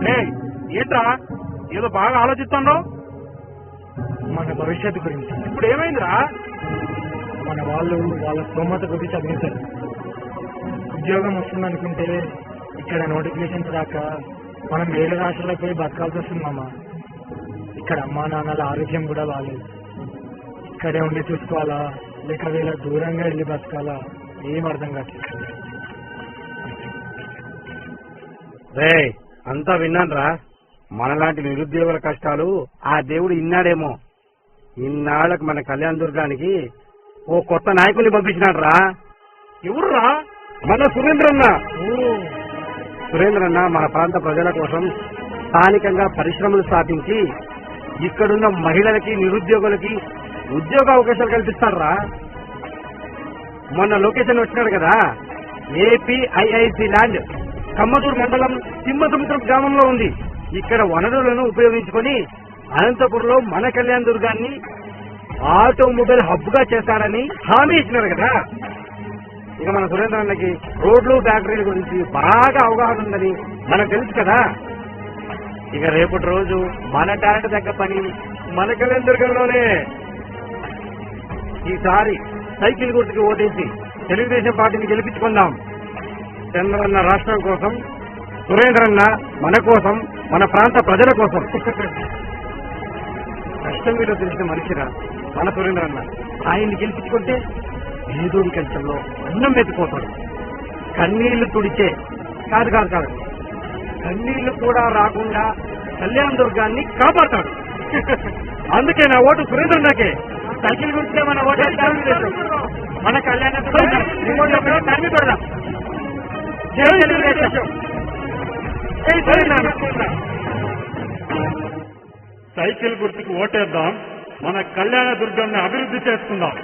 ఏంట్రా ఏదో బాగా ఆలోచిస్తాండో? మన భవిష్యత్తు గురించి. ఇప్పుడు ఏమైందిరా? మన వాళ్ళు వాళ్ళ స్తోమత గురించి చదివించారు. ఉద్యోగం వస్తుందనుకుంటే ఇక్కడ నోటిఫికేషన్స్ రాక మనం వేరే రాష్ట్రాలకు పోయి బతకాల్సి వస్తుంది మామ. ఇక్కడ అమ్మా నాన్నల ఆరోగ్యం కూడా బాగాలేదు. ఇక్కడే ఉండి చూసుకోవాలా లేక వీళ్ళ దూరంగా వెళ్ళి బతకాలా ఏం అర్థం కావట్లేదు. రే అంతా విన్నాన్రా. మనలాంటి నిరుద్యోగుల కష్టాలు ఆ దేవుడు ఇన్నాడేమో. ఇన్నాళ్లకు మన కళ్యాణ దుర్గానికి ఓ కొత్త నాయకుడిని పంపించినాడు రా. ఎవర్రా? మన సురేంద్రన్న. సురేంద్రన్న మన ప్రాంత ప్రజల కోసం స్థానికంగా పరిశ్రమలు స్థాపించి ఇక్కడున్న మహిళలకి నిరుద్యోగులకి ఉద్యోగ అవకాశాలు కల్పిస్తాడు రా. మొన్న లొకేషన్ వచ్చినాడు కదా, ఏపీఐఐసి ల్యాండ్ కమ్మతూరు మండలం సింహసముద్రం గ్రామంలో ఉంది. ఇక్కడ వనరులను ఉపయోగించుకొని అనంతపురంలో మన కళ్యాణ దుర్గాన్ని ఆటోమొబైల్ హబ్ గా చేస్తాడని హామీ ఇచ్చినారు కదా. ఇక మన సురేంద్రన్నకి రోడ్లు ఫ్యాక్టరీల గురించి బాగా అవగాహన ఉందని మనకు తెలుసు కదా. ఇక రేపటి రోజు మన టాలెంట్ తగ్గ పని మన కళ్యాణ దుర్గంలోనే. ఈసారి సైకిల్ గుర్తుకి ఓటేసి తెలుగుదేశం పార్టీని గెలిపించుకుందాం. చంద్రన్న రాష్ట్రం కోసం, సురేంద్రన్న మన కోసం, మన ప్రాంత ప్రజల కోసం. కష్టం మీద తెలిసిన మనిషిరా మన సురేంద్రన్న. ఆయన్ని గెలిపించుకుంటే ఏదోడి కష్టంలో అన్నం ఎత్తుకోతాడు. కన్నీళ్లు తుడిచే కాదు కాదు కాదు కన్నీళ్లు కూడా రాకుండా కళ్యాణ దుర్గాన్ని కాపాడతాడు. అందుకే నా ఓటు సురేంద్రన్నకే. సైకిల్ గుర్తే మన ఓటు. మన కళ్యాణ దుర్గా సైకిల్ గుర్తుకు ఓటేద్దాం. మన కళ్యాణ దుర్గాన్ని అభివృద్ధి చేసుకుందాం.